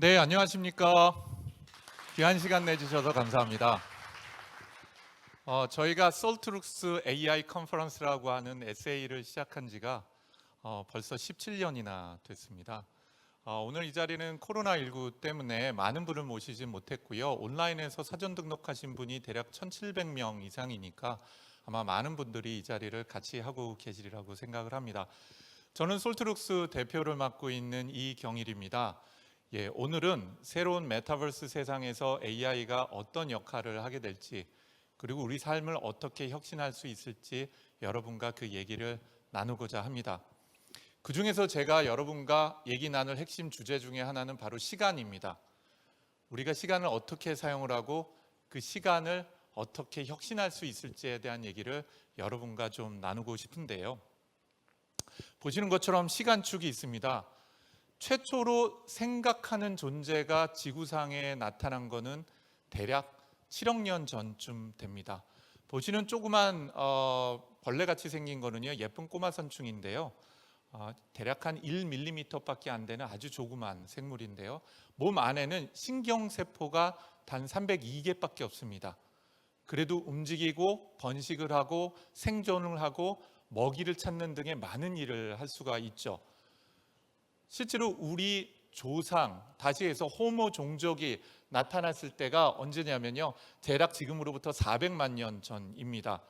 네, 안녕하십니까. 귀한 시간 내주셔서 감사합니다. 저희가 솔트룩스 AI 컨퍼런스라고 하는 SA를 시작한 지가 벌써 17년이나 됐습니다. 오늘 이 자리는 코로나19 때문에 많은 분을 모시지 못했고요. 온라인에서 사전 등록하신 분이 대략 1,700명 이상이니까 아마 많은 분들이 이 자리를 같이 하고 계시리라고 생각을 합니다. 저는 솔트룩스 대표를 맡고 있는 이경일입니다. 오늘은 새로운 메타버스 세상에서 AI가 어떤 역할을 하게 될지, 그리고 우리 삶을 어떻게 혁신할 수 있을지 여러분과 그 얘기를 나누고자 합니다. 그 중에서 제가 여러분과 얘기 나눌 핵심 주제 중에 하나는 바로 시간입니다. 우리가 시간을 어떻게 사용을 하고 그 시간을 어떻게 혁신할 수 있을지에 대한 얘기를 여러분과 좀 나누고 싶은데요. 보시는 것처럼 시간축이 있습니다. 최초로 생각하는 존재가 지구상에 나타난 것은 대략 7억 년 전쯤 됩니다. 보시는 조그만 벌레같이 생긴 거는요, 예쁜 꼬마 선충인데요. 대략 한 1mm밖에 안 되는 아주 조그만 생물인데요. 몸 안에는 신경세포가 단 302개밖에 없습니다. 그래도 움직이고 번식을 하고 생존을 하고 먹이를 찾는 등의 많은 일을 할 수가 있죠. 실제로 우리 조상, 다시 해서 호모 종족이 나타났을 때가 언제냐면요, 대략 지금으로부터 400만 년 전입니다.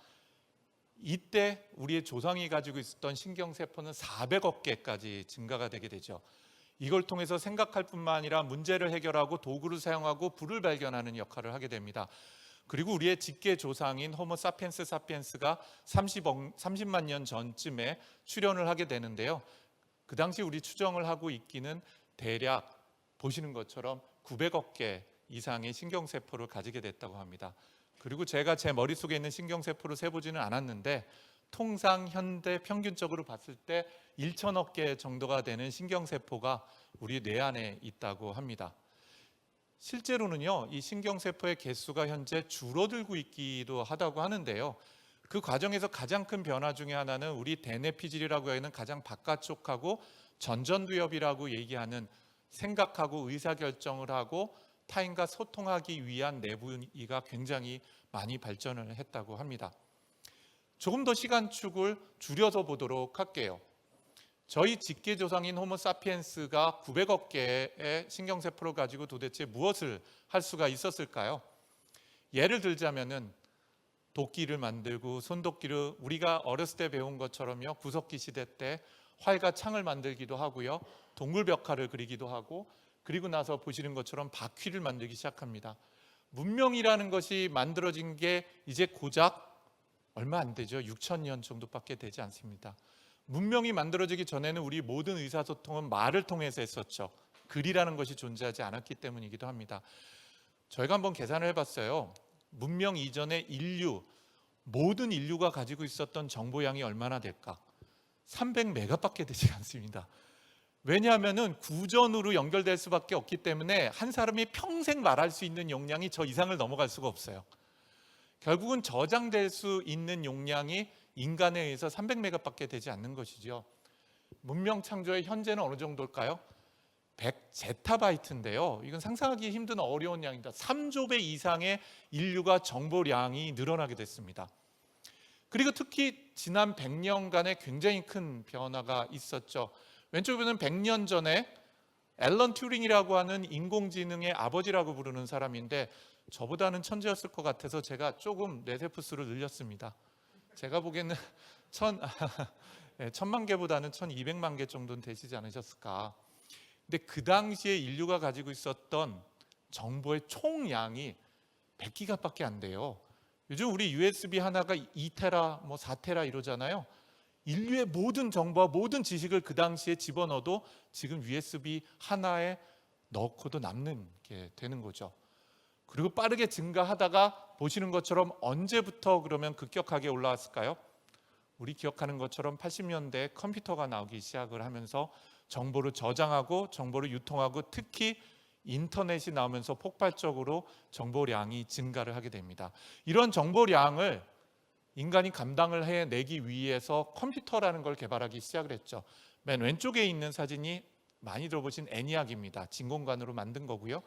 이때 우리의 조상이 가지고 있었던 신경세포는 400억 개까지 증가가 되게 되죠. 이걸 통해서 생각할 뿐만 아니라 문제를 해결하고 도구를 사용하고 불을 발견하는 역할을 하게 됩니다. 그리고 우리의 직계 조상인 호모 사피엔스 사피엔스가 30만 년 전쯤에 출현을 하게 되는데요. 그 당시 우리 추정을 하고 있기는 대략 보시는 것처럼 900억 개 이상의 신경세포를 가지게 됐다고 합니다. 그리고 제가 제 머릿속에 있는 신경세포를 세보지는 않았는데 통상 현대 평균적으로 봤을 때 1천억 개 정도가 되는 신경세포가 우리 뇌 안에 있다고 합니다. 실제로는요, 이 신경세포의 개수가 현재 줄어들고 있기도 하다고 하는데요. 그 과정에서 가장 큰 변화 중에 하나는 우리 대뇌피질이라고 하는 가장 바깥쪽하고 전전두엽이라고 얘기하는 생각하고 의사결정을 하고 타인과 소통하기 위한 내부가 굉장히 많이 발전을 했다고 합니다. 조금 더 시간축을 줄여서 보도록 할게요. 저희 직계 조상인 호모 사피엔스가 900억 개의 신경세포를 가지고 도대체 무엇을 할 수가 있었을까요? 예를 들자면은 도끼를 만들고 손도끼를 우리가 어렸을 때 배운 것처럼요, 구석기 시대 때 활과 창을 만들기도 하고요, 동물 벽화를 그리기도 하고, 그리고 나서 보시는 것처럼 바퀴를 만들기 시작합니다. 문명이라는 것이 만들어진 게 이제 고작 얼마 안 되죠. 6,000년 정도밖에 되지 않습니다. 문명이 만들어지기 전에는 우리 모든 의사소통은 말을 통해서 했었죠. 글이라는 것이 존재하지 않았기 때문이기도 합니다. 저희가 한번 계산을 해봤어요. 문명 이전에 모든 인류가 가지고 있었던 정보량이 얼마나 될까? 300메가밖에 되지 않습니다. 왜냐하면 구전으로 연결될 수밖에 없기 때문에 한 사람이 평생 말할 수 있는 용량이 저 이상을 넘어갈 수가 없어요. 결국은 저장될 수 있는 용량이 인간에 의해서 300메가밖에 되지 않는 것이죠. 문명 창조의 현재는 어느 정도일까요? 100제타바이트인데요. 이건 상상하기 힘든 어려운 양입니다. 3조 배 이상의 인류가 정보량이 늘어나게 됐습니다. 그리고 특히 지난 100년간의 굉장히 큰 변화가 있었죠. 왼쪽에 보면 100년 전에 앨런 튜링이라고 하는 인공지능의 아버지라고 부르는 사람인데 저보다는 천재였을 것 같아서 제가 조금 뇌세포 수를 늘렸습니다. 제가 보기에는 1,000만 개보다는 1,200만 개 정도는 되시지 않으셨을까. 근데 그 당시에 인류가 가지고 있었던 정보의 총량이 100기가밖에 안 돼요. 요즘 우리 USB 하나가 2테라, 4테라 이러잖아요. 인류의 모든 정보와 모든 지식을 그 당시에 집어넣어도 지금 USB 하나에 넣고도 남는 게 되는 거죠. 그리고 빠르게 증가하다가 보시는 것처럼 언제부터 그러면 급격하게 올라왔을까요? 우리 기억하는 것처럼 80년대에 컴퓨터가 나오기 시작을 하면서 정보를 저장하고 정보를 유통하고 특히 인터넷이 나오면서 폭발적으로 정보량이 증가를 하게 됩니다. 이런 정보량을 인간이 감당을 해내기 위해서 컴퓨터라는 걸 개발하기 시작을 했죠. 맨 왼쪽에 있는 사진이 많이 들어보신 ENIAC입니다. 진공관으로 만든 거고요.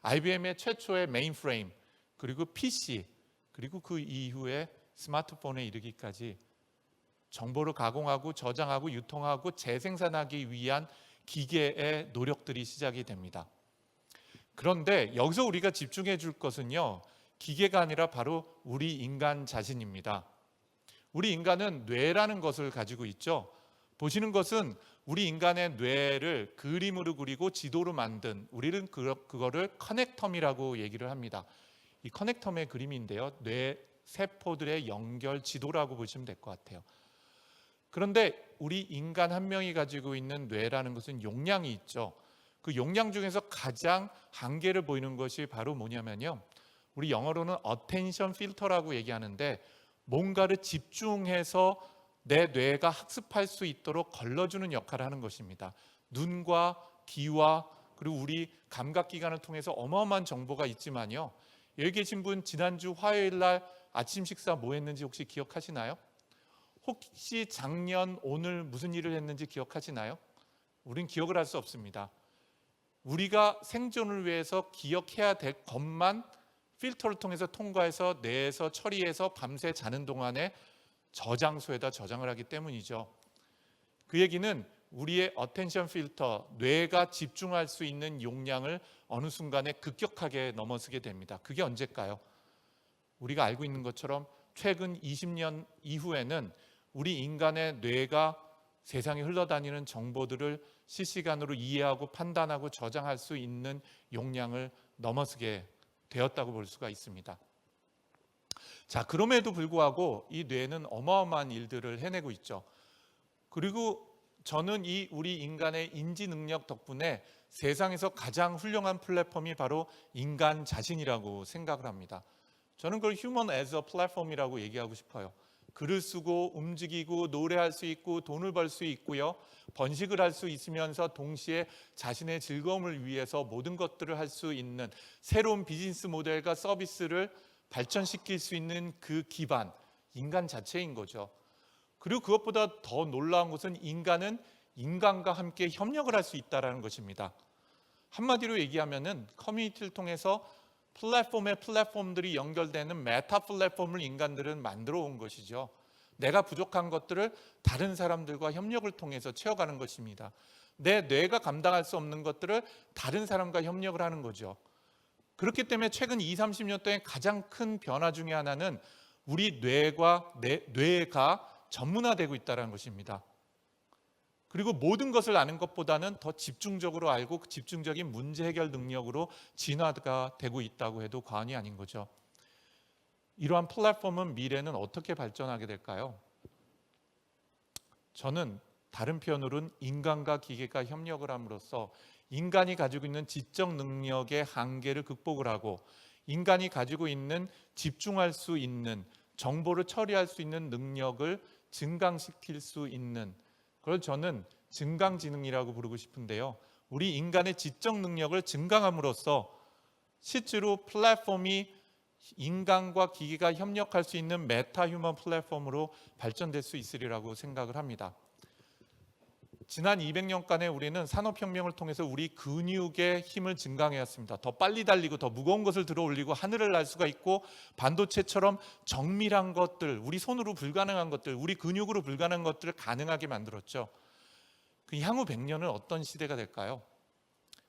IBM의 최초의 메인프레임, 그리고 PC, 그리고 그 이후에 스마트폰에 이르기까지 정보를 가공하고 저장하고 유통하고 재생산하기 위한 기계의 노력들이 시작이 됩니다. 그런데 여기서 우리가 집중해 줄 것은요, 기계가 아니라 바로 우리 인간 자신입니다. 우리 인간은 뇌라는 것을 가지고 있죠. 보시는 것은 우리 인간의 뇌를 그림으로 그리고 지도로 만든, 우리는 그거를 커넥텀이라고 얘기를 합니다. 이 커넥텀의 그림인데요, 뇌 세포들의 연결 지도라고 보시면 될 것 같아요. 그런데 우리 인간 한 명이 가지고 있는 뇌라는 것은 용량이 있죠. 그 용량 중에서 가장 한계를 보이는 것이 바로 뭐냐면요, 우리 영어로는 attention filter라고 얘기하는데, 뭔가를 집중해서 내 뇌가 학습할 수 있도록 걸러주는 역할을 하는 것입니다. 눈과 귀와 그리고 우리 감각기관을 통해서 어마어마한 정보가 있지만요, 여기 계신 분 지난주 화요일 날 아침 식사 뭐 했는지 혹시 기억하시나요? 혹시 작년 오늘 무슨 일을 했는지 기억하시나요? 우린 기억을 할 수 없습니다. 우리가 생존을 위해서 기억해야 될 것만 필터를 통해서 통과해서 뇌에서 처리해서 밤새 자는 동안에 저장소에다 저장을 하기 때문이죠. 그 얘기는 우리의 어텐션 필터, 뇌가 집중할 수 있는 용량을 어느 순간에 급격하게 넘어서게 됩니다. 그게 언제일까요? 우리가 알고 있는 것처럼 최근 20년 이후에는 우리 인간의 뇌가 세상에 흘러다니는 정보들을 실시간으로 이해하고 판단하고 저장할 수 있는 용량을 넘어서게 되었다고 볼 수가 있습니다. 자, 그럼에도 불구하고 이 뇌는 어마어마한 일들을 해내고 있죠. 그리고 저는 이 우리 인간의 인지 능력 덕분에 세상에서 가장 훌륭한 플랫폼이 바로 인간 자신이라고 생각을 합니다. 저는 그걸 Human as a Platform이라고 얘기하고 싶어요. 글을 쓰고 움직이고 노래할 수 있고 돈을 벌 수 있고요, 번식을 할 수 있으면서 동시에 자신의 즐거움을 위해서 모든 것들을 할 수 있는 새로운 비즈니스 모델과 서비스를 발전시킬 수 있는 그 기반, 인간 자체인 거죠. 그리고 그것보다 더 놀라운 것은 인간은 인간과 함께 협력을 할 수 있다는 것입니다. 한마디로 얘기하면은 커뮤니티를 통해서 플랫폼들이 연결되는 메타 플랫폼을 인간들은 만들어 온 것이죠. 내가 부족한 것들을 다른 사람들과 협력을 통해서 채워가는 것입니다. 내 뇌가 감당할 수 없는 것들을 다른 사람과 협력을 하는 거죠. 그렇기 때문에 최근 20-30년 동안 가장 큰 변화 중에 하나는 우리 뇌가 전문화되고 있다는 것입니다. 그리고 모든 것을 아는 것보다는 더 집중적으로 알고 그 집중적인 문제 해결 능력으로 진화가 되고 있다고 해도 과언이 아닌 거죠. 이러한 플랫폼은 미래는 어떻게 발전하게 될까요? 저는 다른 표현으로는 인간과 기계가 협력을 함으로써 인간이 가지고 있는 지적 능력의 한계를 극복을 하고 인간이 가지고 있는 집중할 수 있는, 정보를 처리할 수 있는 능력을 증강시킬 수 있는, 그걸 저는 증강지능이라고 부르고 싶은데요, 우리 인간의 지적 능력을 증강함으로써 실제로 플랫폼이 인간과 기계가 협력할 수 있는 메타 휴먼 플랫폼으로 발전될 수 있으리라고 생각을 합니다. 지난 200년간의 우리는 산업혁명을 통해서 우리 근육의 힘을 증강해왔습니다. 더 빨리 달리고 더 무거운 것을 들어 올리고 하늘을 날 수가 있고, 반도체처럼 정밀한 것들, 우리 손으로 불가능한 것들, 우리 근육으로 불가능한 것들을 가능하게 만들었죠. 그 향후 100년은 어떤 시대가 될까요?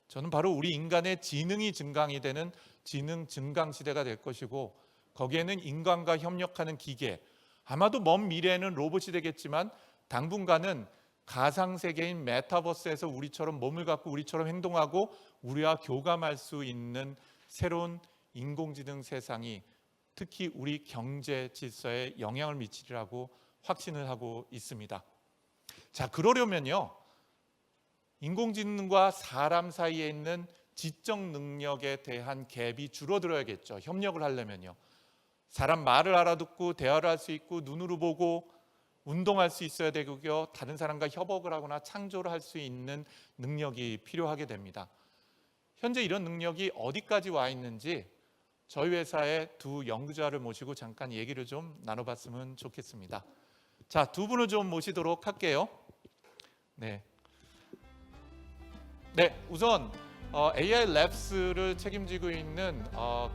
저는 바로 우리 인간의 지능이 증강이 되는 지능 증강 시대가 될 것이고, 거기에는 인간과 협력하는 기계, 아마도 먼 미래에는 로봇이 되겠지만 당분간은 가상세계인 메타버스에서 우리처럼 몸을 갖고 우리처럼 행동하고 우리와 교감할 수 있는 새로운 인공지능 세상이 특히 우리 경제 질서에 영향을 미치리라고 확신을 하고 있습니다. 자, 그러려면요, 인공지능과 사람 사이에 있는 지적 능력에 대한 갭이 줄어들어야겠죠. 협력을 하려면요. 사람 말을 알아듣고 대화를 할 수 있고 눈으로 보고 운동할 수 있어야 되고요, 다른 사람과 협업을 하거나 창조를 할 수 있는 능력이 필요하게 됩니다. 현재 이런 능력이 어디까지 와 있는지 저희 회사의 두 연구자를 모시고 잠깐 얘기를 좀 나눠봤으면 좋겠습니다. 자, 두 분을 좀 모시도록 할게요. 네. 네, 우선 AI 랩스를 책임지고 있는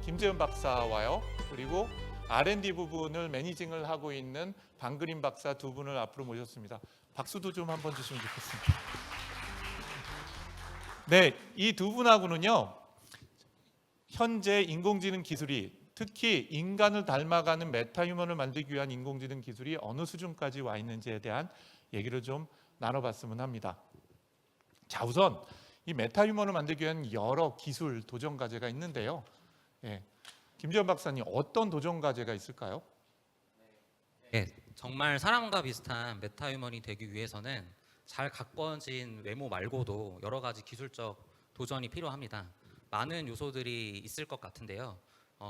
김재현 박사와요. 그리고 R&D 부분을 매니징을 하고 있는 방그림 박사 두 분을 앞으로 모셨습니다. 박수도 좀 한번 주시면 좋겠습니다. 네, 이 두 분하고는요. 현재 인공지능 기술이 특히 인간을 닮아가는 메타휴먼을 만들기 위한 인공지능 기술이 어느 수준까지 와 있는지에 대한 얘기를 좀 나눠봤으면 합니다. 자, 우선 이 메타휴먼을 만들기 위한 여러 기술 도전 과제가 있는데요. 예, 김지현 박사님 어떤 도전 과제가 있을까요? 네, 정말 사람과 비슷한 메타휴먼이 되기 위해서는 잘 가꿔진 외모 말고도 여러 가지 기술적 도전이 필요합니다. 많은 요소들이 있을 것 같은데요.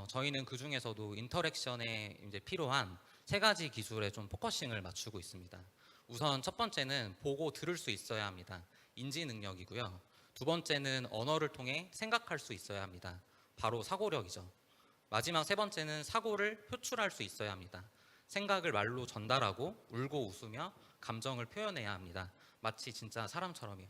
저희는 그 중에서도 인터랙션에 이제 필요한 세 가지 기술에 좀 포커싱을 맞추고 있습니다. 우선 첫 번째는 보고 들을 수 있어야 합니다. 인지 능력이고요. 두 번째는 언어를 통해 생각할 수 있어야 합니다. 바로 사고력이죠. 마지막 세 번째는 사고를 표출할 수 있어야 합니다. 생각을 말로 전달하고 울고 웃으며 감정을 표현해야 합니다. 마치 진짜 사람처럼요.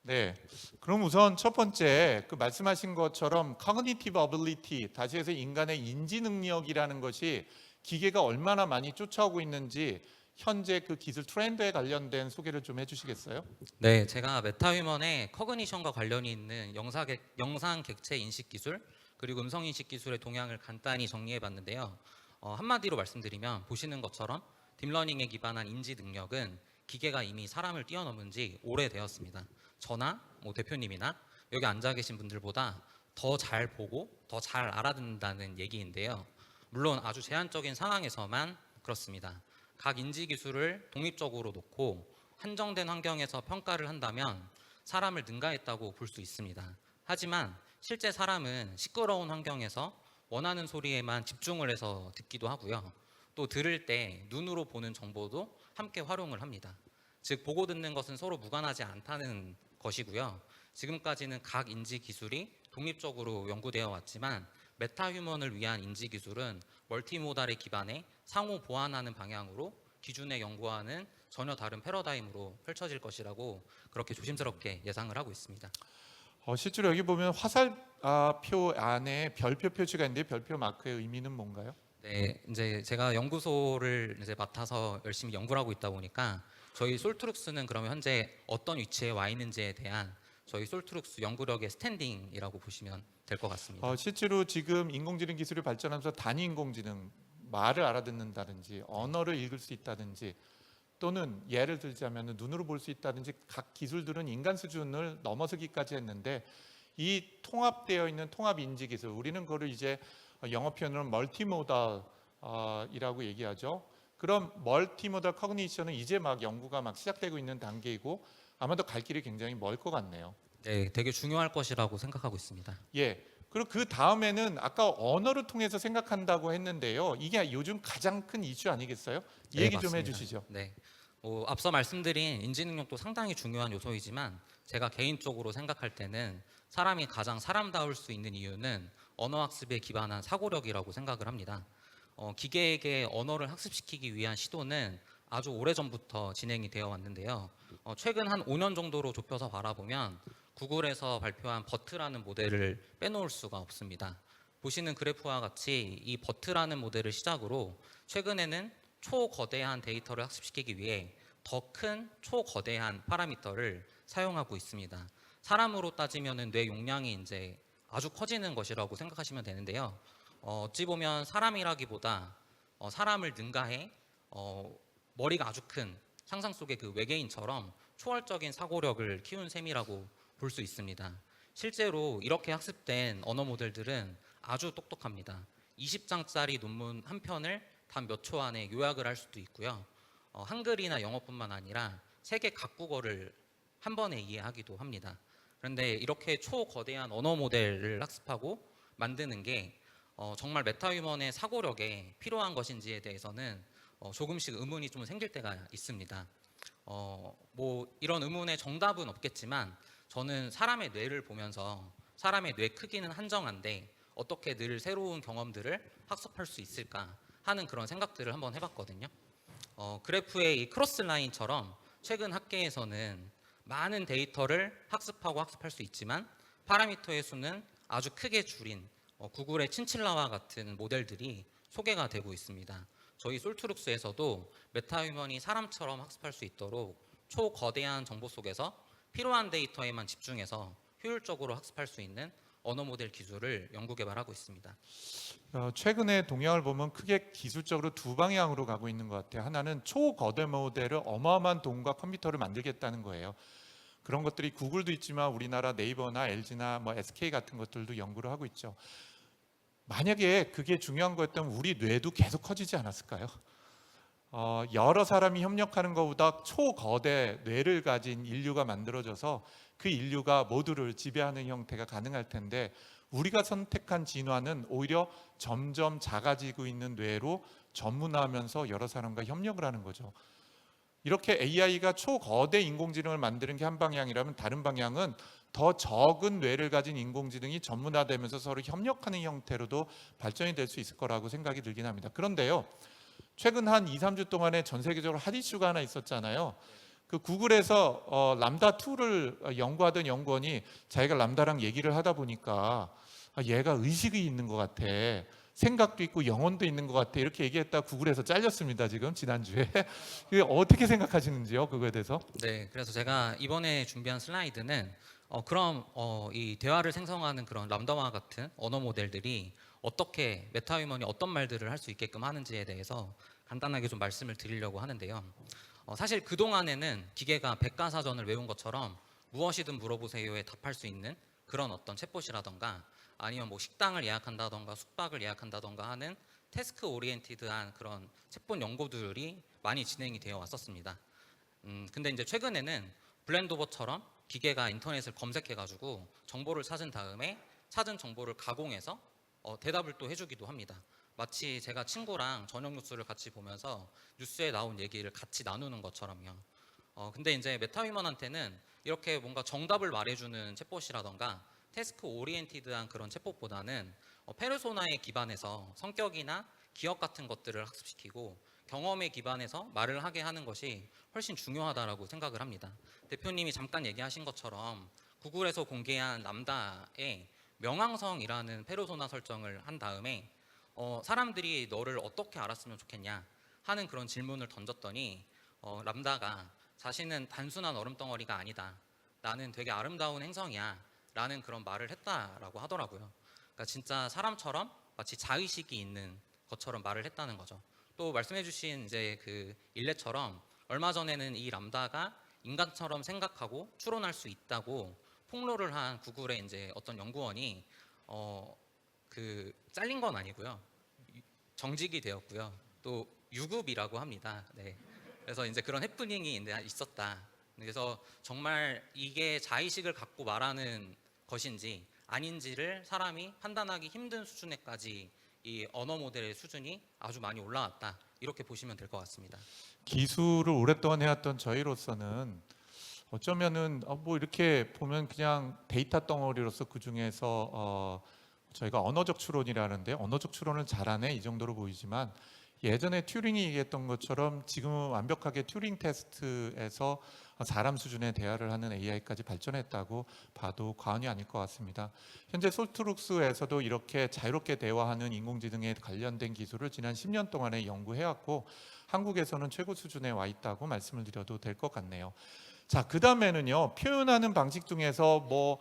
네, 그럼 우선 첫 번째 그 말씀하신 것처럼 cognitive ability, 다시 해서 인간의 인지 능력이라는 것이 기계가 얼마나 많이 쫓아오고 있는지 현재 그 기술 트렌드에 관련된 소개를 좀 해주시겠어요? 네, 제가 메타휴먼의 커그니션과 관련이 있는 영상 객체 인식 기술 그리고 음성 인식 기술의 동향을 간단히 정리해 봤는데요. 한마디로 말씀드리면 보시는 것처럼 딥러닝에 기반한 인지 능력은 기계가 이미 사람을 뛰어넘은 지 오래되었습니다. 저나 대표님이나 여기 앉아 계신 분들보다 더 잘 보고 더 잘 알아듣는다는 얘기인데요. 물론 아주 제한적인 상황에서만 그렇습니다. 각 인지 기술을 독립적으로 놓고 한정된 환경에서 평가를 한다면 사람을 능가했다고 볼 수 있습니다. 하지만 실제 사람은 시끄러운 환경에서 원하는 소리에만 집중을 해서 듣기도 하고요. 또 들을 때 눈으로 보는 정보도 함께 활용을 합니다. 즉 보고 듣는 것은 서로 무관하지 않다는 것이고요. 지금까지는 각 인지 기술이 독립적으로 연구되어 왔지만 메타휴먼을 위한 인지 기술은 멀티모달에 기반해 상호 보완하는 방향으로 기존의 연구와는 전혀 다른 패러다임으로 펼쳐질 것이라고 그렇게 조심스럽게 예상을 하고 있습니다. 실제로 여기 보면 화살표 안에 별표 표시가 있는데 별표 마크의 의미는 뭔가요? 네, 이제 제가 연구소를 이제 맡아서 열심히 연구를 하고 있다 보니까 저희 솔트룩스는 그러면 현재 어떤 위치에 와 있는지에 대한 저희 솔트룩스 연구력의 스탠딩이라고 보시면 될 것 같습니다. 실제로 지금 인공지능 기술이 발전하면서 단위 인공지능, 말을 알아듣는다든지 언어를 읽을 수 있다든지 또는 예를 들자면 눈으로 볼 수 있다든지 각 기술들은 인간 수준을 넘어서기까지 했는데 이 통합되어 있는 통합 인지 기술, 우리는 그거를 이제 영어 표현으로 멀티모달이라고 얘기하죠. 그럼 멀티모달 커그니션은 이제 막 연구가 막 시작되고 있는 단계이고 아마도 갈 길이 굉장히 멀 것 같네요. 네, 되게 중요할 것이라고 생각하고 있습니다. 예. 그리고 그 다음에는 아까 언어를 통해서 생각한다고 했는데요. 이게 요즘 가장 큰 이슈 아니겠어요? 이 네, 얘기 좀 맞습니다. 해주시죠. 네, 앞서 말씀드린 인지 능력도 상당히 중요한 요소이지만 제가 개인적으로 생각할 때는 사람이 가장 사람다울 수 있는 이유는 언어 학습에 기반한 사고력이라고 생각을 합니다. 기계에게 언어를 학습시키기 위한 시도는 아주 오래전부터 진행이 되어 왔는데요. 최근 한 5년 정도로 좁혀서 바라보면 구글에서 발표한 버트라는 모델을 빼놓을 수가 없습니다. 보시는 그래프와 같이 이 버트라는 모델을 시작으로 최근에는 초거대한 데이터를 학습시키기 위해 더 큰 초거대한 파라미터를 사용하고 있습니다. 사람으로 따지면 뇌 용량이 이제 아주 커지는 것이라고 생각하시면 되는데요. 어찌 보면 사람이라기보다 사람을 능가해 머리가 아주 큰 상상 속의 그 외계인처럼 초월적인 사고력을 키운 셈이라고 볼 수 있습니다. 실제로 이렇게 학습된 언어 모델들은 아주 똑똑합니다. 20장짜리 논문 한 편을 단 몇 초 안에 요약을 할 수도 있고요. 한글이나 영어뿐만 아니라 세계 각국어를 한 번에 이해하기도 합니다. 그런데 이렇게 초거대한 언어 모델을 학습하고 만드는 게 정말 메타휴먼의 사고력에 필요한 것인지에 대해서는 조금씩 의문이 좀 생길 때가 있습니다. 이런 의문의 정답은 없겠지만 저는 사람의 뇌를 보면서 사람의 뇌 크기는 한정한데 어떻게 늘 새로운 경험들을 학습할 수 있을까 하는 그런 생각들을 한번 해봤거든요. 그래프의 이 크로스 라인처럼 최근 학계에서는 많은 데이터를 학습하고 학습할 수 있지만 파라미터의 수는 아주 크게 줄인 구글의 친칠라와 같은 모델들이 소개가 되고 있습니다. 저희 솔트룩스에서도 메타휴먼이 사람처럼 학습할 수 있도록 초거대한 정보 속에서 필요한 데이터에만 집중해서 효율적으로 학습할 수 있는 언어 모델 기술을 연구 개발하고 있습니다. 최근에 동향을 보면 크게 기술적으로 두 방향으로 가고 있는 것 같아요. 하나는 초거대 모델을 어마어마한 돈과 컴퓨터를 만들겠다는 거예요. 그런 것들이 구글도 있지만 우리나라 네이버나 LG나 뭐 SK 같은 것들도 연구를 하고 있죠. 만약에 그게 중요한 거였다면 우리 뇌도 계속 커지지 않았을까요? 여러 사람이 협력하는 것보다 초거대 뇌를 가진 인류가 만들어져서 그 인류가 모두를 지배하는 형태가 가능할 텐데 우리가 선택한 진화는 오히려 점점 작아지고 있는 뇌로 전문화하면서 여러 사람과 협력을 하는 거죠. 이렇게 AI가 초거대 인공지능을 만드는 게 한 방향이라면 다른 방향은 더 적은 뇌를 가진 인공지능이 전문화되면서 서로 협력하는 형태로도 발전이 될 수 있을 거라고 생각이 들긴 합니다. 그런데요, 최근 한 2, 3주 동안에 전 세계적으로 핫 이슈가 하나 있었잖아요. 그 구글에서 람다2를 연구하던 연구원이 자기가 람다랑 얘기를 하다 보니까 얘가 의식이 있는 것 같아. 생각도 있고 영혼도 있는 것 같아. 이렇게 얘기했다 구글에서 잘렸습니다. 지금 지난주에. 이게 어떻게 생각하시는지요? 그거에 대해서? 네, 그래서 제가 이번에 준비한 슬라이드는 그럼 이 대화를 생성하는 그런 람다와 같은 언어 모델들이 어떻게 메타휴먼이 어떤 말들을 할 수 있게끔 하는지에 대해서 간단하게 좀 말씀을 드리려고 하는데요. 사실 그동안에는 기계가 백과사전을 외운 것처럼 무엇이든 물어보세요에 답할 수 있는 그런 어떤 챗봇이라던가 아니면 뭐 식당을 예약한다던가 숙박을 예약한다던가 하는 태스크 오리엔티드한 그런 챗봇 연구들이 많이 진행이 되어 왔었습니다. 근데 이제 최근에는 블렌도버처럼 기계가 인터넷을 검색해가지고 정보를 찾은 다음에 찾은 정보를 가공해서 대답을 또 해주기도 합니다. 마치 제가 친구랑 저녁 뉴스를 같이 보면서 뉴스에 나온 얘기를 같이 나누는 것처럼요. 근데 이제 메타휴먼한테는 이렇게 뭔가 정답을 말해주는 챗봇이라던가 태스크 오리엔티드한 그런 챗봇보다는 페르소나에 기반해서 성격이나 기억 같은 것들을 학습시키고 경험에 기반해서 말을 하게 하는 것이 훨씬 중요하다라고 생각을 합니다. 대표님이 잠깐 얘기하신 것처럼 구글에서 공개한 람다에 명왕성이라는 페르소나 설정을 한 다음에 사람들이 너를 어떻게 알았으면 좋겠냐 하는 그런 질문을 던졌더니 람다가 자신은 단순한 얼음덩어리가 아니다. 나는 되게 아름다운 행성이야. 라는 그런 말을 했다라고 하더라고요. 그러니까 진짜 사람처럼 마치 자의식이 있는 것처럼 말을 했다는 거죠. 또 말씀해주신 이제 그 일레처럼 얼마 전에는 이 람다가 인간처럼 생각하고 추론할 수 있다고 폭로를 한 구글의 이제 어떤 연구원이 그 잘린 건 아니고요. 정직이 되었고요. 또 유급이라고 합니다. 네. 그래서 이제 그런 해프닝이 있었다. 그래서 정말 이게 자의식을 갖고 말하는 것인지 아닌지를 사람이 판단하기 힘든 수준에까지 이 언어 모델의 수준이 아주 많이 올라왔다. 이렇게 보시면 될 것 같습니다. 기술을 오랫동안 해왔던 저희로서는 어쩌면은 뭐 이렇게 보면 그냥 데이터 덩어리로서 그 중에서 저희가 언어적 추론이라는데 언어적 추론을 잘하네 이 정도로 보이지만 예전에 튜링이 얘기했던 것처럼 지금은 완벽하게 튜링 테스트에서 사람 수준의 대화를 하는 AI까지 발전했다고 봐도 과언이 아닐 것 같습니다. 현재 솔트룩스에서도 이렇게 자유롭게 대화하는 인공지능에 관련된 기술을 지난 10년 동안에 연구해왔고 한국에서는 최고 수준에 와 있다고 말씀을 드려도 될 것 같네요. 자, 그 다음에는요, 표현하는 방식 중에서 뭐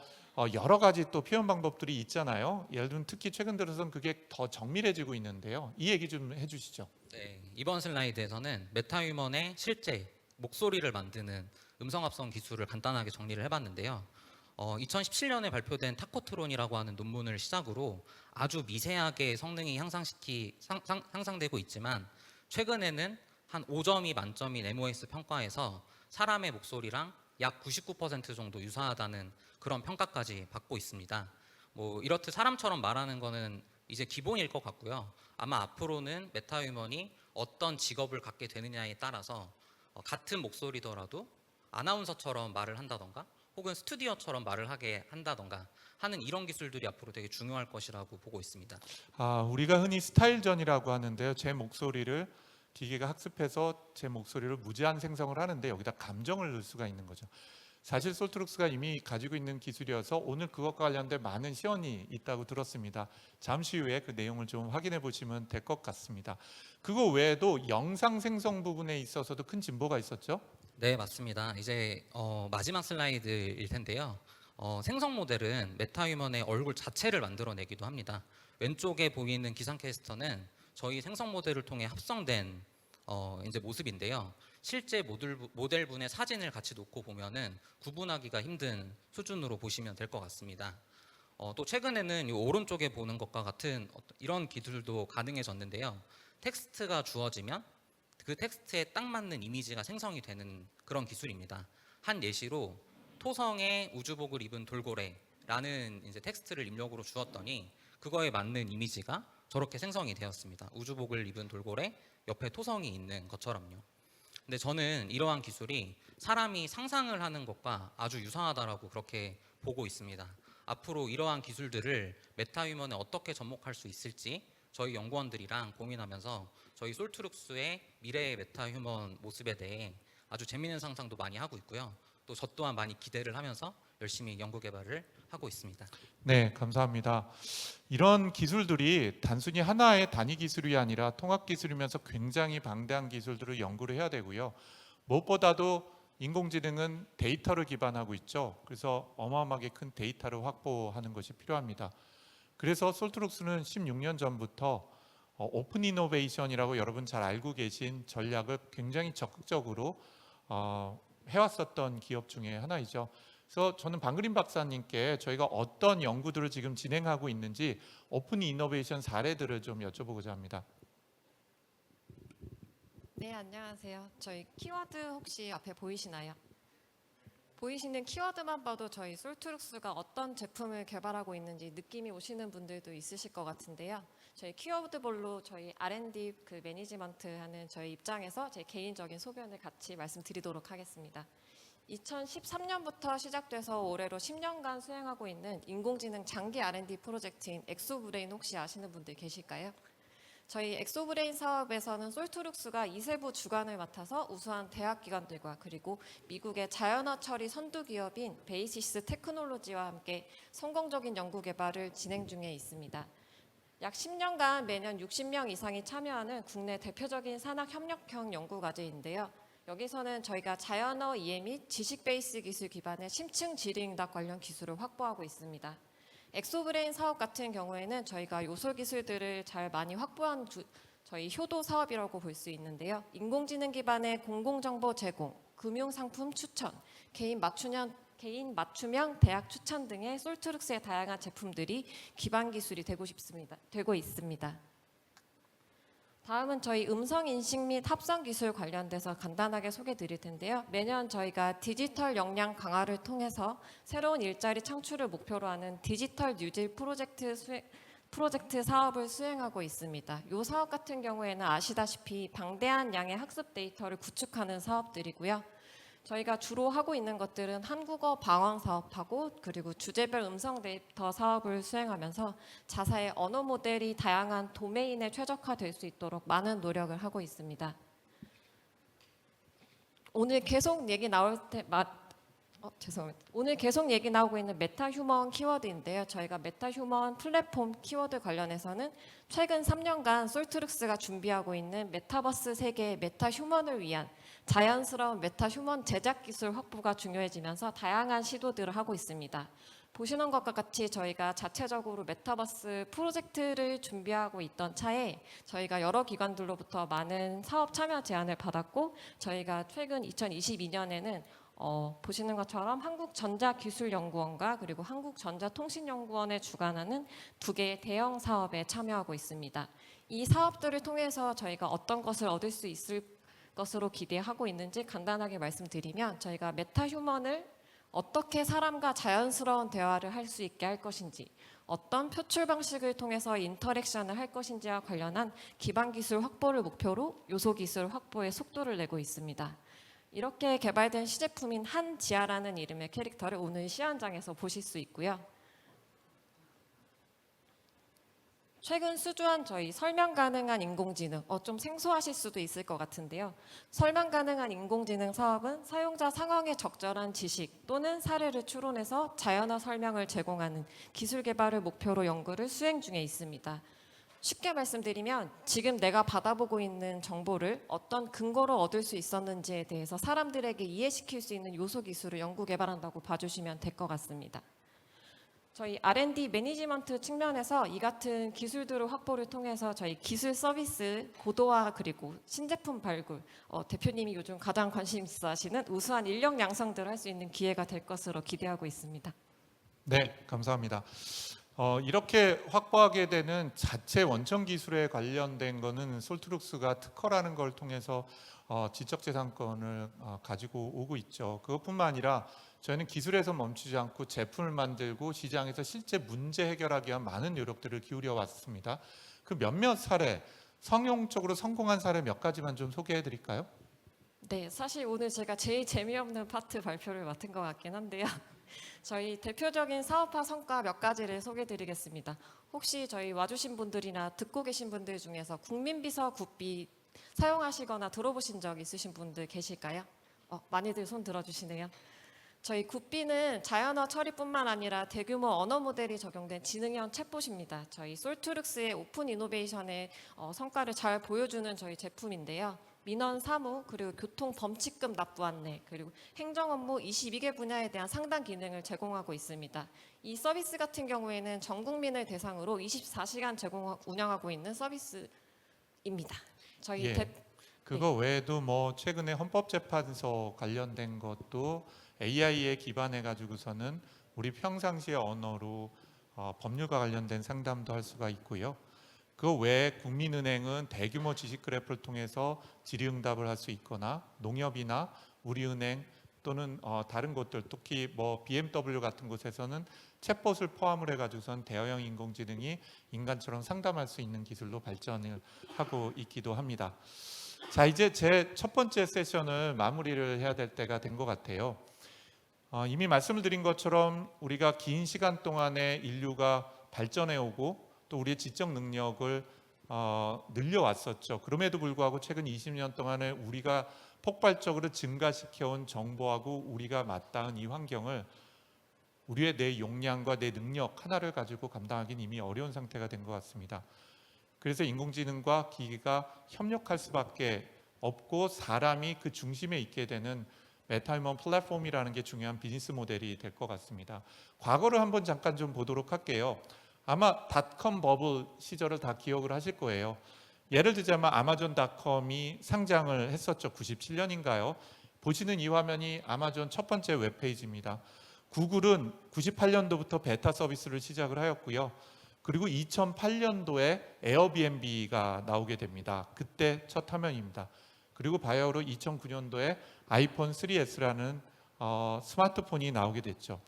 여러 가지 또 표현 방법들이 있잖아요. 예를 들면 특히 최근 들어서는 그게 더 정밀해지고 있는데요. 이 얘기 좀 해주시죠. 네, 이번 슬라이드에서는 메타휴먼의 실제 목소리를 만드는 음성 합성 기술을 간단하게 정리를 해봤는데요. 2017년에 발표된 타코트론이라고 하는 논문을 시작으로 아주 미세하게 성능이 향상되고 있지만 최근에는 한 5점이 만점인 MOS 평가에서 사람의 목소리랑 약 99% 정도 유사하다는 그런 평가까지 받고 있습니다. 뭐 이렇듯 사람처럼 말하는 거는 이제 기본일 것 같고요. 아마 앞으로는 메타휴먼이 어떤 직업을 갖게 되느냐에 따라서 같은 목소리더라도 아나운서처럼 말을 한다던가 혹은 스튜디오처럼 말을 하게 한다던가 하는 이런 기술들이 앞으로 되게 중요할 것이라고 보고 있습니다. 우리가 흔히 스타일전이라고 하는데요. 제 목소리를 기계가 학습해서 제 목소리를 무제한 생성을 하는데 여기다 감정을 넣을 수가 있는 거죠. 사실 솔트룩스가 이미 가지고 있는 기술이어서 오늘 그것과 관련된 많은 시연이 있다고 들었습니다. 잠시 후에 그 내용을 좀 확인해 보시면 될 것 같습니다. 그거 외에도 영상 생성 부분에 있어서도 큰 진보가 있었죠? 네, 맞습니다. 이제 마지막 슬라이드일 텐데요. 생성 모델은 메타휴먼의 얼굴 자체를 만들어내기도 합니다. 왼쪽에 보이는 기상캐스터는 저희 생성 모델을 통해 합성된 이제 모습인데요. 실제 모델분의 사진을 같이 놓고 보면은 구분하기가 힘든 수준으로 보시면 될 것 같습니다. 또 최근에는 이 오른쪽에 보는 것과 같은 이런 기술도 가능해졌는데요. 텍스트가 주어지면 그 텍스트에 딱 맞는 이미지가 생성이 되는 그런 기술입니다. 한 예시로 토성에 우주복을 입은 돌고래라는 이제 텍스트를 입력으로 주었더니 그거에 맞는 이미지가 저렇게 생성이 되었습니다. 우주복을 입은 돌고래 옆에 토성이 있는 것처럼요. 근데 저는 이러한 기술이 사람이 상상을 하는 것과 아주 유사하다라고 그렇게 보고 있습니다. 앞으로 이러한 기술들을 메타휴먼에 어떻게 접목할 수 있을지 저희 연구원들이랑 고민하면서 저희 솔트룩스의 미래의 메타휴먼 모습에 대해 아주 재미있는 상상도 많이 하고 있고요. 또 저 또한 많이 기대를 하면서 열심히 연구 개발을 하고 있습니다. 네, 감사합니다. 이런 기술들이 단순히 하나의 단위 기술이 아니라 통합 기술이면서 굉장히 방대한 기술들을 연구를 해야 되고요. 무엇보다도 인공지능은 데이터를 기반하고 있죠. 그래서 어마어마하게 큰 데이터를 확보하는 것이 필요합니다. 그래서 솔트룩스는 16년 전부터 오픈 이노베이션이라고 여러분 잘 알고 계신 전략을 굉장히 적극적으로 해왔었던 기업 중에 하나이죠. 그래서 저는 방그린 박사님께 저희가 어떤 연구들을 지금 진행하고 있는지 오픈 이노베이션 사례들을 좀 여쭤보고자 합니다. 네, 안녕하세요. 저희 키워드 혹시 앞에 보이시나요? 보이시는 키워드만 봐도 저희 솔트룩스가 어떤 제품을 개발하고 있는지 느낌이 오시는 분들도 있으실 것 같은데요. 저희 키워드별로 저희 R&D 그 매니지먼트 하는 저희 입장에서 제 개인적인 소견을 같이 말씀드리도록 하겠습니다. 2013년부터 시작돼서 올해로 10년간 수행하고 있는 인공지능 장기 R&D 프로젝트인 엑소브레인 혹시 아시는 분들 계실까요? 저희 엑소브레인 사업에서는 솔트룩스가 이세부 주관을 맡아서 우수한 대학기관들과 그리고 미국의 자연어 처리 선두 기업인 베이시스 테크놀로지와 함께 성공적인 연구 개발을 진행 중에 있습니다. 약 10년간 매년 60명 이상이 참여하는 국내 대표적인 산학협력형 연구과제인데요. 여기서는 저희가 자연어 이해 및 지식 베이스 기술 기반의 심층 질의응답 관련 기술을 확보하고 있습니다. 엑소브레인 사업 같은 경우에는 저희가 요소 기술들을 잘 많이 확보한 저희 효도 사업이라고 볼 수 있는데요. 인공지능 기반의 공공정보 제공, 금융상품 추천, 개인 맞춤형 대학 추천 등의 솔트룩스의 다양한 제품들이 기반 기술이 되고 있습니다. 다음은 저희 음성 인식 및 합성 기술 관련돼서 간단하게 소개 드릴 텐데요. 매년 저희가 디지털 역량 강화를 통해서 새로운 일자리 창출을 목표로 하는 디지털 뉴딜 프로젝트 사업을 수행하고 있습니다. 이 사업 같은 경우에는 아시다시피 방대한 양의 학습 데이터를 구축하는 사업들이고요. 저희가 주로 하고 있는 것들은 한국어 방언 사업하고 그리고 주제별 음성 데이터 사업을 수행하면서 자사의 언어 모델이 다양한 도메인에 최적화될 수 있도록 많은 노력을 하고 있습니다. 오늘 계속 얘기 나오고 있는 메타휴먼 키워드인데요. 저희가 메타휴먼 플랫폼 키워드 관련해서는 최근 3년간 솔트룩스가 준비하고 있는 메타버스 세계의 메타휴먼을 위한 자연스러운 메타휴먼 제작 기술 확보가 중요해지면서 다양한 시도들을 하고 있습니다. 보시는 것과 같이 저희가 자체적으로 메타버스 프로젝트를 준비하고 있던 차에 저희가 여러 기관들로부터 많은 사업 참여 제안을 받았고 저희가 최근 2022년에는 보시는 것처럼 한국전자기술연구원과 그리고 한국전자통신연구원에 주관하는 두 개의 대형 사업에 참여하고 있습니다. 이 사업들을 통해서 저희가 어떤 것을 얻을 수 있을 것으로 기대하고 있는지 간단하게 말씀드리면 저희가 메타휴먼을 어떻게 사람과 자연스러운 대화를 할 수 있게 할 것인지 어떤 표출 방식을 통해서 인터랙션을 할 것인지와 관련한 기반 기술 확보를 목표로 요소 기술 확보에 속도를 내고 있습니다. 이렇게 개발된 시제품인 한지아라는 이름의 캐릭터를 오늘 시연장에서 보실 수 있고요. 최근 수주한 저희 설명 가능한 인공지능, 좀 생소하실 수도 있을 것 같은데요. 설명 가능한 인공지능 사업은 사용자 상황에 적절한 지식 또는 사례를 추론해서 자연어 설명을 제공하는 기술 개발을 목표로 연구를 수행 중에 있습니다. 쉽게 말씀드리면 지금 내가 받아보고 있는 정보를 어떤 근거로 얻을 수 있었는지에 대해서 사람들에게 이해시킬 수 있는 요소 기술을 연구 개발한다고 봐주시면 될 것 같습니다. 저희 R&D 매니지먼트 측면에서 이 같은 기술들을 확보를 통해서 저희 기술 서비스 고도화 그리고 신제품 발굴, 대표님이 요즘 가장 관심 있어 하시는 우수한 인력 양성들을 할 수 있는 기회가 될 것으로 기대하고 있습니다. 네, 감사합니다. 이렇게 확보하게 되는 자체 원천 기술에 관련된 거는 솔트룩스가 특허라는 걸 통해서 지적재산권을 가지고 오고 있죠. 그것뿐만 아니라 저희는 기술에서 멈추지 않고 제품을 만들고 시장에서 실제 문제 해결하기 위한 많은 노력들을 기울여 왔습니다. 그 몇몇 사례, 성용적으로 성공한 사례 몇 가지만 좀 소개해 드릴까요? 네, 사실 오늘 제가 제일 재미없는 파트 발표를 맡은 것 같긴 한데요. 저희 대표적인 사업화 성과 몇 가지를 소개드리겠습니다. 혹시 저희 와주신 분들이나 듣고 계신 분들 중에서 국민비서 굿비 사용하시거나 들어보신 적 있으신 분들 계실까요? 많이들 손 들어주시네요. 저희 굿비는 자연어 처리뿐만 아니라 대규모 언어 모델이 적용된 지능형 챗봇입니다. 저희 솔트룩스의 오픈 이노베이션의 성과를 잘 보여주는 저희 제품인데요. 민원 사무, 그리고 교통 범칙금 납부 안내, 그리고 행정 업무 22개 분야에 대한 상담 기능을 제공하고 있습니다. 이 서비스 같은 경우에는 전 국민을 대상으로 24시간 운영하고 있는 서비스입니다. 저희 예. 그거 외에도 뭐 최근에 헌법재판소 관련된 것도 AI에 기반해 가지고서는 우리 평상시의 언어로 법률과 관련된 상담도 할 수가 있고요. 그 외에 국민은행은 대규모 지식 그래프를 통해서 질의응답을 할 수 있거나 농협이나 우리은행 또는 다른 곳들 특히 뭐 BMW 같은 곳에서는 챗봇을 포함을 해가지고선 대화형 인공지능이 인간처럼 상담할 수 있는 기술로 발전을 하고 있기도 합니다. 자, 이제 제 첫 번째 세션을 마무리를 해야 될 때가 된 것 같아요. 이미 말씀을 드린 것처럼 우리가 긴 시간 동안에 인류가 발전해 오고 또 우리의 지적 능력을 늘려왔었죠. 그럼에도 불구하고 최근 20년 동안에 우리가 폭발적으로 증가시켜온 정보하고 우리가 맞닿은 이 환경을 우리의 내 역량과 내 능력 하나를 가지고 감당하기는 이미 어려운 상태가 된 것 같습니다. 그래서 인공지능과 기기가 협력할 수밖에 없고 사람이 그 중심에 있게 되는 메타휴먼 플랫폼이라는 게 중요한 비즈니스 모델이 될 것 같습니다. 과거를 한번 잠깐 좀 보도록 할게요. 아마 닷컴 버블 시절을 다 기억을 하실 거예요. 예를 들자면 아마존닷컴이 상장을 했었죠. 97년인가요? 보시는 이 화면이 아마존 첫 번째 웹페이지입니다. 구글은 98년도부터 베타 서비스를 시작을 하였고요. 그리고 2008년도에 에어비앤비가 나오게 됩니다. 그때 첫 화면입니다. 그리고 바야흐로 2009년도에 아이폰 3S라는 스마트폰이 나오게 됐죠.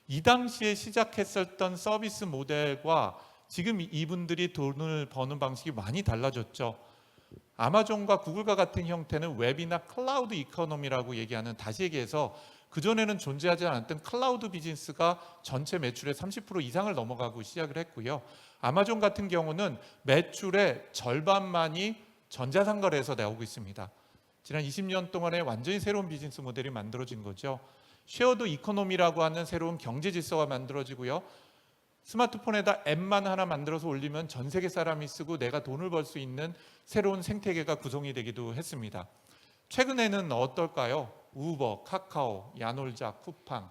이 당시에 시작했었던 서비스 모델과 지금 이분들이 돈을 버는 방식이 많이 달라졌죠. 아마존과 구글과 같은 형태는 웹이나 클라우드 이코노미라고 얘기하는, 다시 얘기해서 그전에는 존재하지 않았던 클라우드 비즈니스가 전체 매출의 30% 이상을 넘어가고 시작을 했고요. 아마존 같은 경우는 매출의 절반만이 전자상거래에서 나오고 있습니다. 지난 20년 동안에 완전히 새로운 비즈니스 모델이 만들어진 거죠. 쉐어드 이코노미라고 하는 새로운 경제 질서가 만들어지고요. 스마트폰에다 앱만 하나 만들어서 올리면 전 세계 사람이 쓰고 내가 돈을 벌 수 있는 새로운 생태계가 구성이 되기도 했습니다. 최근에는 어떨까요? 우버, 카카오, 야놀자, 쿠팡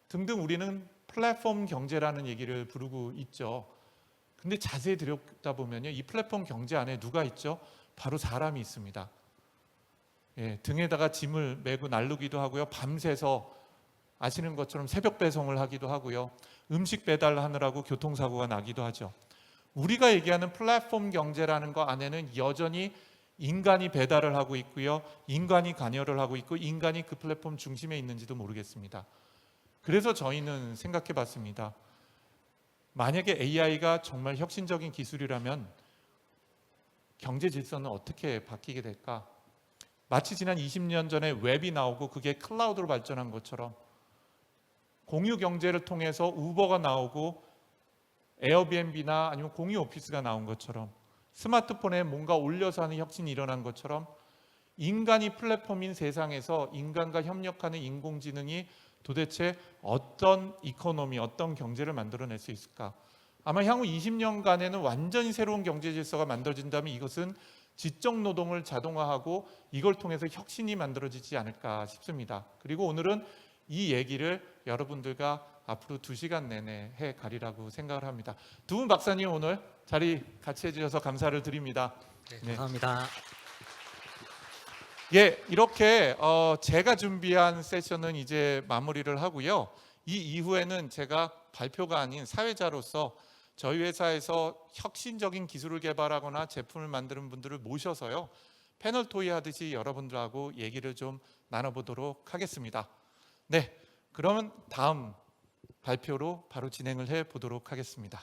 등등 우리는 플랫폼 경제라는 얘기를 부르고 있죠. 근데 자세히 들여다보면요, 이 플랫폼 경제 안에 누가 있죠? 바로 사람이 있습니다. 예, 등에다가 짐을 메고 날르기도 하고요. 밤새서 아시는 것처럼 새벽 배송을 하기도 하고요. 음식 배달하느라고 교통사고가 나기도 하죠. 우리가 얘기하는 플랫폼 경제라는 거 안에는 여전히 인간이 배달을 하고 있고요. 인간이 관여를 하고 있고 인간이 그 플랫폼 중심에 있는지도 모르겠습니다. 그래서 저희는 생각해 봤습니다. 만약에 AI가 정말 혁신적인 기술이라면 경제 질서는 어떻게 바뀌게 될까? 마치 지난 20년 전에 웹이 나오고 그게 클라우드로 발전한 것처럼 공유 경제를 통해서 우버가 나오고 에어비앤비나 아니면 공유 오피스가 나온 것처럼 스마트폰에 뭔가 올려서 하는 혁신이 일어난 것처럼 인간이 플랫폼인 세상에서 인간과 협력하는 인공지능이 도대체 어떤 이코노미, 어떤 경제를 만들어낼 수 있을까? 아마 향후 20년간에는 완전히 새로운 경제 질서가 만들어진다면 이것은 지적 노동을 자동화하고 이걸 통해서 혁신이 만들어지지 않을까 싶습니다. 그리고 오늘은 이 얘기를 여러분들과 앞으로 2시간 내내 해 가리라고 생각을 합니다. 두 분 박사님 오늘 자리 같이 해주셔서 감사를 드립니다. 네. 감사합니다. 예, 이렇게 제가 준비한 세션은 이제 마무리를 하고요. 이 이후에는 제가 발표가 아닌 사회자로서 저희 회사에서 혁신적인 기술을 개발하거나 제품을 만드는 분들을 모셔서요. 패널 토의 하듯이 여러분들하고 얘기를 좀 나눠보도록 하겠습니다. 네, 그러면 다음 발표로 바로 진행을 해 보도록 하겠습니다.